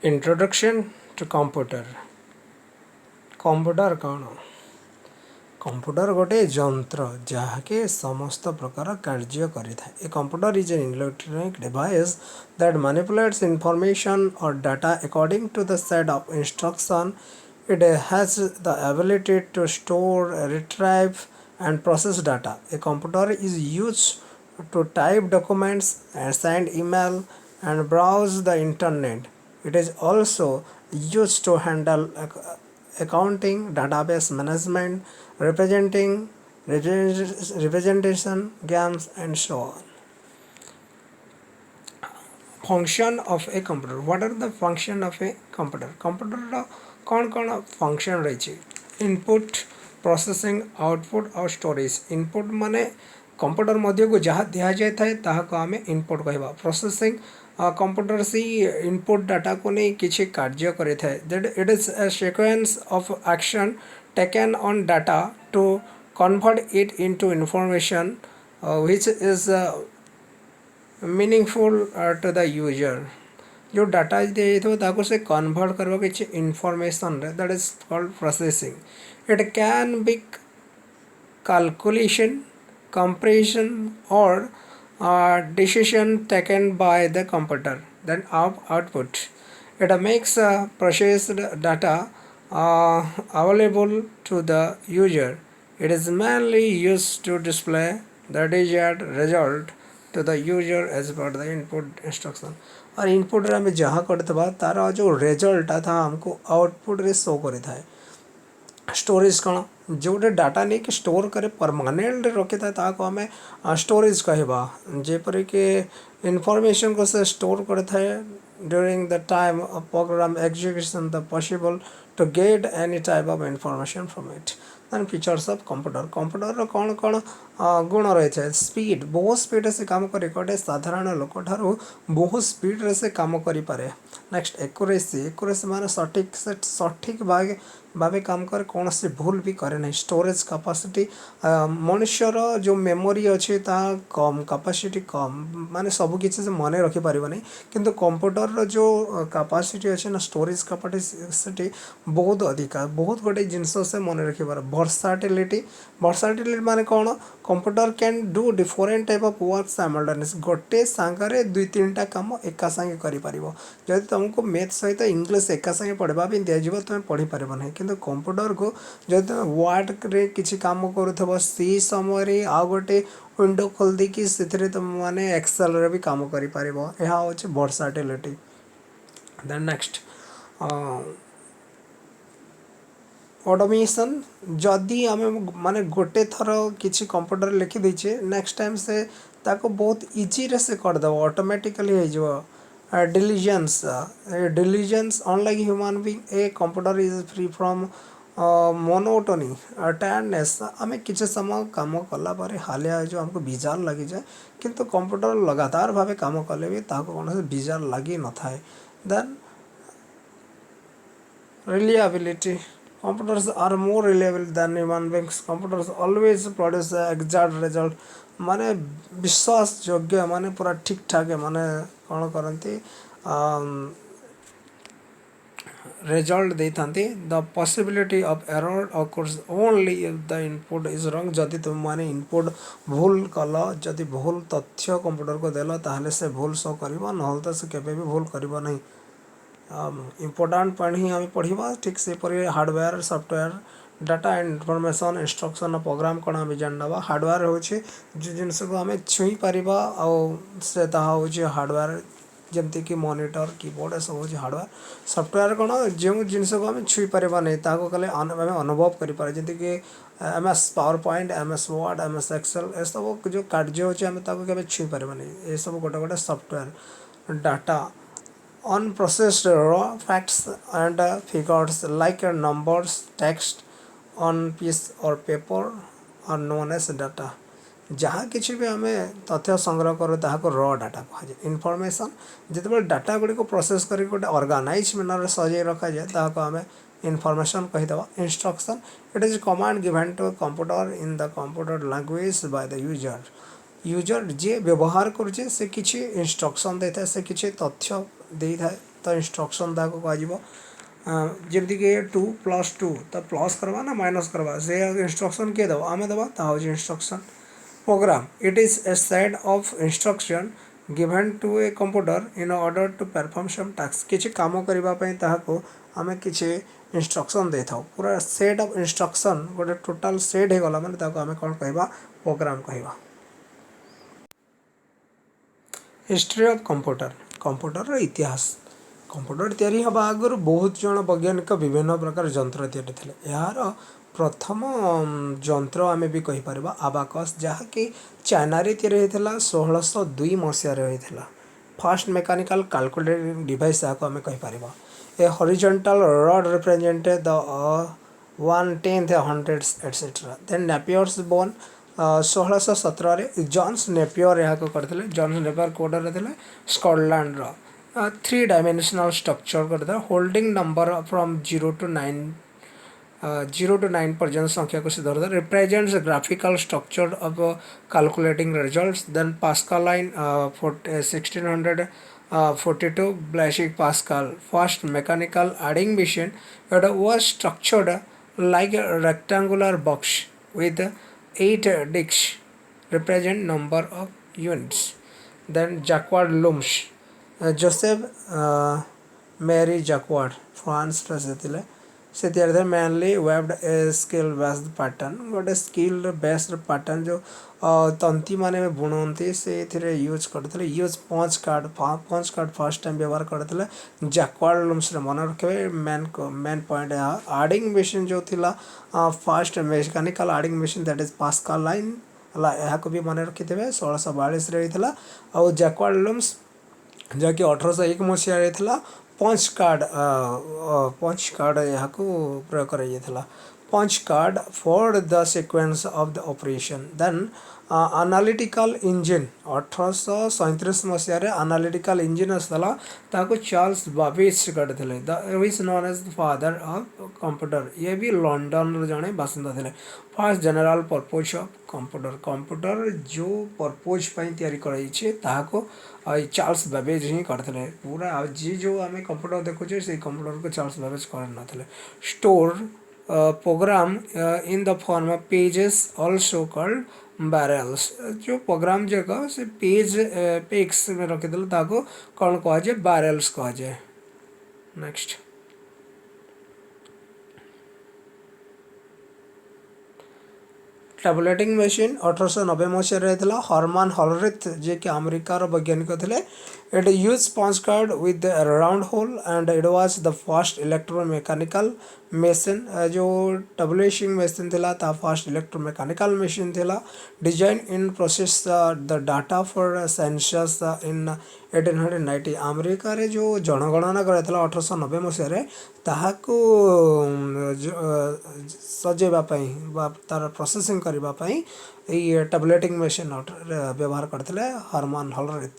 Introduction to computer. Computer कौन? Computer गोटे जंत्र जहाँकि समस्त प्रकार कार्य करिଥାଏ. A computer is an electronic device that manipulates information or data according to the set of instruction. It has the ability to store, retrieve, and process data. A computer is used to type documents, send email, and browse the internet. It is also used to handle accounting, database management, representation, games, and so on. Function of a computer. What are the function of a computer? Computer कौन function रही? Input, processing, output और storage. Input माने computer मध्य को जहाँ दिया जाता है ताहा को हमें इनपुट कहवा. प्रोसेसिंग कंप्यूटर से इनपुट डाटा को नहीं किसी कार्य करे थे. That it is a sequence of action taken on data to convert it into information which is meaningful to the user. जो डाटा देइथो ताको से कन्वर्ट करबा किछि इंफॉर्मेशन रे, that is called processing. It can be calculation, comparison, or decision taken by the computer. Then output. It makes processed data available to the user. It is mainly used to display the desired result to the user as per the input instruction. और input रे हमें जहाँ करते तार जो result था हमको output रे शो करे था. स्टोरेज कौन? जोटे डाटा नहीं कि स्टोर करे परमानेंट रखी था ताको हमें स्टोरेज कहवा. जेपरि कि इनफॉरमेशन को से स्टोर करे था during the time of program execution the possible to get any type of information from it. Then features of computer. Computer कौन कौन गुण रही है? स्पीड, बहुत स्पीड से काम करे. गोटे साधारण लोक ठारू बहुत स्पीड से काम करि पारे. Next accuracy. एक्यूरेसी माने सठिक भावे काम करे, कौन से भूल भी करे नहीं. स्टोरेज कैपेसिटी, मनुष्यर जो मेमोरी अच्छे ता कम, कैपेसिटी कम, माने सब किसी से मन रखी पारिबो नहीं. किंतु कंप्यूटर जो कैपेसिटी अच्छे ना, स्टोरेज कैपेसिटी बहुत अधिका, बहुत गोटे जिनस से मन रखी पारे. वर्साटिलिटी. वर्साटिलिटी माने कौन? Computer can do different type of work simultaneous. गोटे सांगरे दुई तीनटा काम एका संगे करि पारिबो. जदि तुमको मैथ सहित इंग्लिश एका संगे पढ़वा भी दिया तुम पढ़ी पारिबो नहीं. किंतु कंप्यूटर को जब तुम वर्ड रे किसी काम करूथबो सी समय आ गोटे विंडो खोल देकी से तुम माने एक्सेल रे भी काम करि पारिबो. यह होचे वर्साटिलिटी. Then next automation. जदि आम माने गोटे थर किसी कंप्यूटर लिखी देचे, नेक्स्ट टाइम से ताको बहुत इजी रे से कर दबो, ऑटोमेटिकली हो जाओ. Diligence. Diligence, unlike human being, a computer is free from monotony, tiredness. आमे किसी समय काम कला पर हालिया जो हमको बिजार लगी जाए, किंतु कंप्यूटर लगातार भावे काम कले भी ताको कौन से बिजार लगी न थाए. Then reliability. Computers are more reliable than human beings. Computers always produce the exact result. माने विश्वास योग्य, माने पूरा ठीक ठाक है, माने कौन करती result देथांती. The possibility of error occurs only if the input is wrong. जदि तुम माने इनपुट भूल कल, जदि भूल तथ्य कंप्यूटर को देला ताहले से भूल शो करिबो, नहल तो से केबे भी भूल करिबो नहीं. इम्पोर्टाट पॉइंट ही आम पढ़ा. ठीक से hardware, software, data and information, instruction, program कौन आम जानवा. हार्डवेयर हूँ जो जिनस को आम छुई पार से हूँ हार्डवेयर, जमती कि मॉनिटर, कीबोर्ड, सब हूँ हार्डवेयर. सॉफ्टवेयर कौन? जो जिनस को आम छुई पार नहीं ताको कले आम अनुभव करें, जमी कि MS PowerPoint, MS Word, MS Excel, ये सब जो कार्य होमें छुई पार नहीं. ये सब गोटे गोटे software. Data, unprocessed raw facts and figures like numbers, text on piece or paper are known as data. जहाँ किसी भी आम तथ्य संग्रह करूँ ताको रॉ डाटा कहुए. इनफॉरमेशन, जिते डाटा गुड़ी को प्रोसेस कर गोटे ऑर्गेनाइज मैनर सजाई रखा जाए ताको आम इनफॉरमेशन कहीदेवा. Instruction. It is command given to computer in the computer language by the user. User जे व्यवहार करुचे से किसी इंस्ट्रक्शन देता है, से किसी तथ्य दे था तो इंस्ट्रक्शन ताको कह जमती कि 2+2 तो प्लस करवा ना माइनस करवा से इंस्ट्रक्शन किए दब आम दबा ता हूँ instruction program. It is a set of instruction given to a computer in order to perform some task. किसी काम करबा पई ताहाको आमे किसी इंस्ट्रक्शन दे थाउ पूरा सेट ऑफ इंस्ट्रक्शन गोटे टोटल सेट हे गला माने ताको आमे कोन कहबा प्रोग्राम कहबा। हिस्ट्री ऑफ कंप्यूटर कंप्यूटर इतिहास कंप्यूटर तैयारी हवा आगर बहुत जन वैज्ञानिक विभिन्न प्रकार जंत्र तैयारी थे यार प्रथम जंत्र आम भी कहीपर आबाकस जहाँकि चाइना तैयारी होता 1602 मसीह फास्ट मेकानिकल कैलकुलेटिंग डिवाइस जहाँ आम कहीपर a horizontal rod represent the 1/10 hundreds etcetera then Napier's bone 1617 John's Napier यहाँ करते जॉन्स नेपियर कोडर थे स्कॉटलैंड 3 डायमेंशनल स्ट्रक्चर करता होल्डिंग नंबर फ्रॉम 0 to 9 पर्यंत संख्या को धरता represents graphical structure of calculating results then Pascaline 1642 Blaise Pascal first mechanical adding machine it was structured like a rectangular box with 8 discs represent number of units then Jacquard looms Joseph Marie Jacquard France से तैयारी थे mainly weaved a skill based pattern गोटे skill based pattern जो तंती माने बुणती से use करते use punch card first time व्यवहार करते जैक्वार्ड लूम्स मन रखे मेन पॉइंट आडिंग मशीन जो थिला first mechanical adding machine that is Pascaline यहाँ भी मन रखिथे 1642 रही आउ जैक्वार्ड लूम्स जहाँकि 1801 मसीह पंच कार्ड यहाँ प्रयोग कर punch card for the sequence of the operation then analytical engine 1837 मसीह एनालिटिकल इंजिन आसला ताको चार्ल्स बाबेज करते is known as the father of computer ये भी लंडन जड़े बासिंदा थे first general purpose of computer computer जो पर्पज तैयारी कराई चार्ल्स बेबेज ही करते पूरा जी जो आम कंप्यूटर देखुचे से कंप्यूटर को चार्ल्स बेबेज कर store programme in the form of pages also called barrels जो प्रोग्राम जाक से पेज पेक्स में रखीदे कौन कह जाए बैरल्स कह जाए। नेक्स्ट टैबुलेटिंग मशीन 1890 मसीह रही हरमान हलरिथ जे कि अमेरिकार वैज्ञानिक थे it use punch card with round hole and it was the first electromechanical machine जो टैबुलेटिंग मशीन थिला ता फर्स्ट इलेक्ट्रोमैकेनिकल मशीन थिला design in process the data for census in 1890 America रे जो जनगणना कराइला 1890 मसीह ताहाको सजेवाई तार प्रोसेसिंग करने टैबुलेटिंग मशीन व्यवहार करते Harman हलरिथ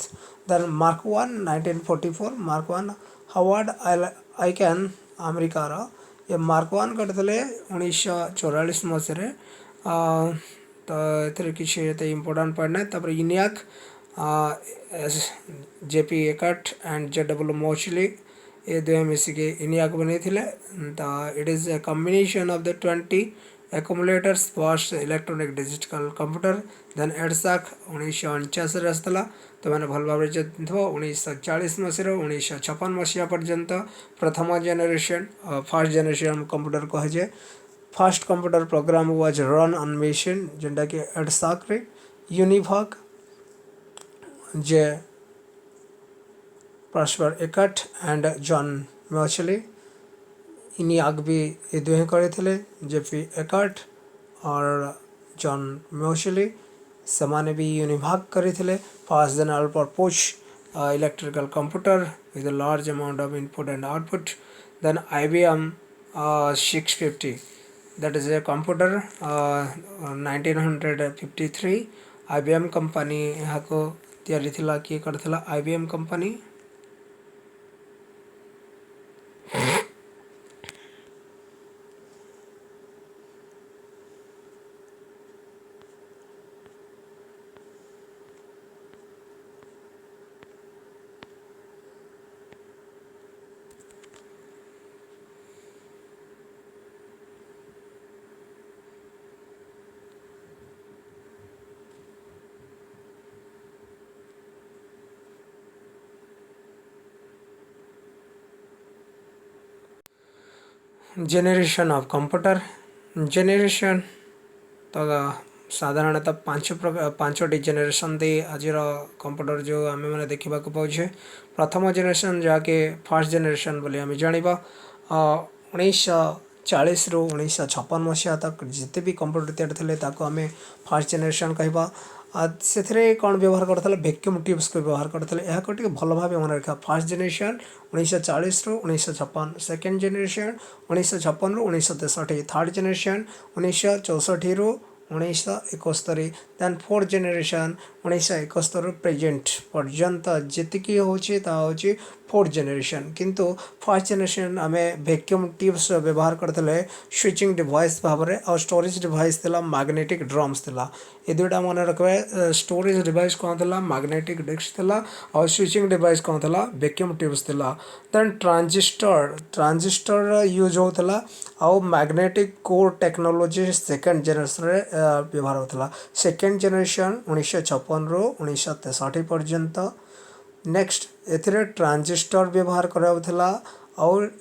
then mark 1 1944 mark 1 Howard आइकैन अमेरिकार ये मार्क 1 करते 1944 मसीह तो ये किसी इम्पोर्टाट पॉइंट ना ENIAC JP Eckert and JW Mauchly ये दो मिसिके इनियाक बनी it is a combination of the 20 accumulators first electronic digital computer then EDSAC 1949 आसला तो मैंने भल भाव 1940 मसीह 1956 मसीहा पर्यंत प्रथम जेनेरेशन फर्स्ट जेनेरेशन कंप्यूटर कहुए first computer program was run on machine जेनटा कि एडसाक रे यूनिभाग जे Presper Eckert and John Mauchly ENIAC भी ये दुहे करते JP एकट और जॉन मॉचली से भी यूनिभाग करते first general purpose electrical computer with a large amount of input and output then IBM 650 that is a computer 1953 IBM company यहाँ को तैयारी थिला किए करथिला IBM company generation of computer generation तो साधारणतः पांचटी जेनेरेशन दे आज कंप्यूटर जो आम मैंने देखा पाचे प्रथम जेनेरेशन जहाँकि फर्स्ट जेनेरेशन बोली आम जाना 1940 रु 1956 मसीहा तक जिते भी कंप्यूटर तैयारी थे आम फर्स्ट जेनेरेशन कहवा से कौन व्यवहार करता वैक्यूम ट्यूब्स को व्यवहार करते टे भल भाव मन रखा फर्स्ट जेनेरेशन 1940 रु 1956 सेकेंड जेनेरेशन 1956 रु 1963 थर्ड जेनेरेशन 1964 रु 1971 देन फोर्थ जेनेरेशन 1971 रु प्रेजेंट पर्यंत जीतिकी होची फोर्थ जेनेरेशन किंतु फर्स्ट जेनेरेशन आम वैक्यूम ट्यूब्स व्यवहार करते स्विचिंग डिवाइस भाव में और स्टोरेज डिवाइस थिला मैग्नेटिक ड्रम्स थिला ये दुईटा मन रखबे स्टोरेज डिवाइस कौन थिला मैग्नेटिक डिस्क थिला और स्विचिंग डिवाइस कौन थिला वैक्यूम ट्यूब्स थिला देन ट्रांजिस्टर यूज होता आउ magnetic core technology second generation रे व्यवहार होता सेकेंड जेनेरेशन 1956 रु 1963 पर्यंत नेक्स्ट एथिरे ट्रांजिस्टर व्यवहार कराउथला और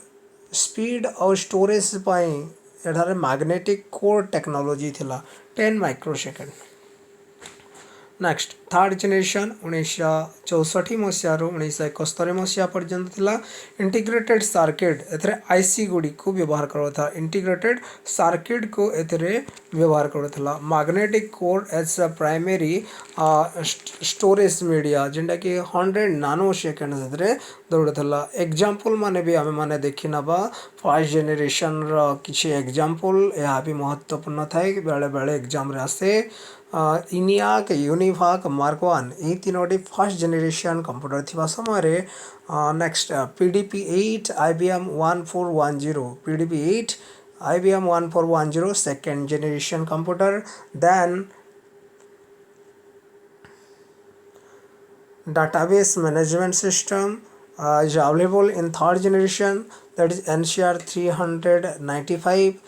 स्पीड और स्टोरेज पाई एठारे मैग्नेटिक कोर टेक्नोलोजी थिला 10 माइक्रोसेकेंड नेक्स्ट थर्ड जेनेरेशन 1964 मसीह 1971 मसीहा पर्यंत थिला इंटीग्रेटेड सर्किट एथरे आईसी गुडी को व्यवहार करता इंटीग्रेटेड सर्किट को एथरे व्यवहार करता magnetic core as a primary storage media जेनटा कि 100 नानो सेकेंड दौड़ता एग्जांपल माने भी आम मैंने देखी नवा फर्स्ट जेनेरेशन किसी एग्जांपल यह भी महत्वपूर्ण थाए बेले बेले एग्जाम रे आसे इनियाक यूनिभाक मार्क 1 यही तीनोटी फर्स्ट जेनेरेशन कंप्यूटर थिबा समय रे next PDP 8 IBM 1410 PDP 8 IBM 1410 second generation computer then database management system is available in third generation that is NCR 395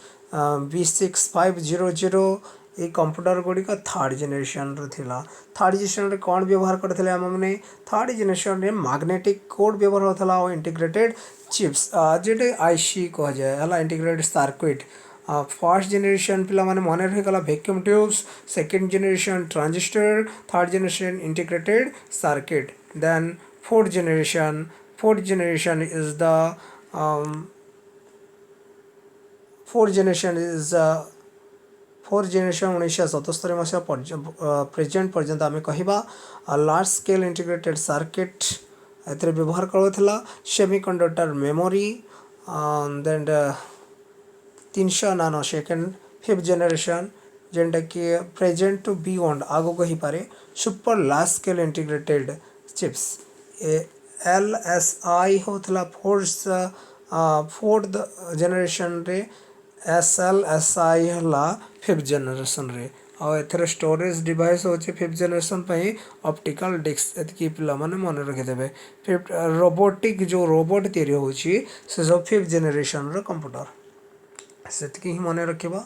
B6500 ये कंप्यूटर गुड़िक थर्ड जेनेरेशन थिला थर्ड जेनेरेशन कौन व्यवहार करते आम मैंने थर्ड जेनेरेशन रे मैग्नेटिक कोड व्यवहार होता और इंटीग्रेटेड चिप्स जेटे आईसी कह जाए इंटीग्रेटेड सर्किट फर्स्ट जेनेरेशन पिला माने मन रहीगला vacuum tubes second generation transistor third generation integrated circuit then fourth generation is the fourth generation 1977 मसीहा प्रेजेंट पर्यंत आम कह लार्ज स्केल इंटीग्रेटेड सर्किट एथरे व्यवहार करुला सेमीकंडक्टर मेमोरी देन 300 नानो सेकेंड फिफ्थ जेनेरेशन जेनटा कि प्रेजेंट टू बियॉन्ड आगो कही पारे super large scale integrated chips LSI होता फोर्थ जेनेरेशन रे SLSI है फिफ्थ जेनेरेशन रे और एथरे स्टोरेज डिवाइस होचे फिफ्थ जेनेरेशन पे ऑप्टिकल डिस्क एतकी पिला माने मन रखिदेवे फिफ्थ रोबोटिक जो रोबोट तैयारी होची से सब फिफ्थ जेनेरेशन रो कंप्यूटर सेतकी ही मन रखिबा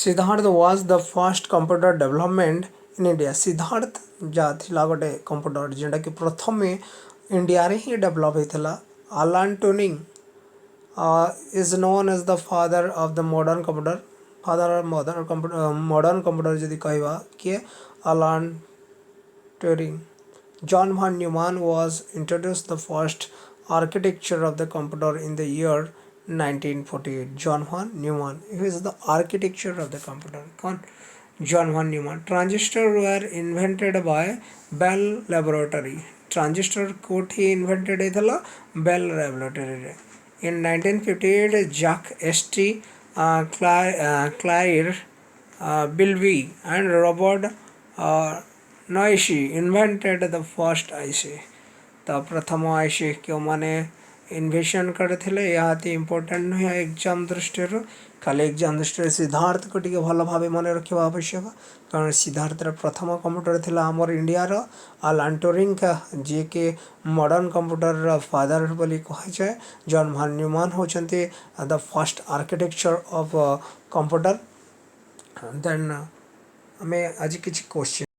Siddhartha was the first computer development in India Siddhartha जा थिला गोटे कंप्यूटर जेंटा कि प्रथम इंडिया रे ही डेवलप होइथला अलान Turing is known as the father of the modern computer modern computer जदि कहवा किए अलान Turing John von Neumann was introduced the first architecture of the computer in the year 1948 John von Neumann who is the architecture of the computer John von Neumann transistor were invented by Bell Laboratory transistor कोठी invented हैथला Bell Laboratory रे In 1958, Jacques St. Claire Bilby and Robert Noisy invented the first IC. तो प्रथम IC क्यों माने इन्वेशन करते यहाँ important नुह exam दृष्टि खाली एग्जाम दृष्टि सिद्धार्थ को टी भल भाव मन रखा आवश्यक कारण सिद्धार्थ प्रथम कंप्यूटर थिला आमर इंडिया अलान ट्यूरिंग का जी के मॉडर्न कंप्यूटर फादर बोली कहुए जॉन von न्यूमैन होचंती the first architecture of computer then आम आज किसी क्वेश्चन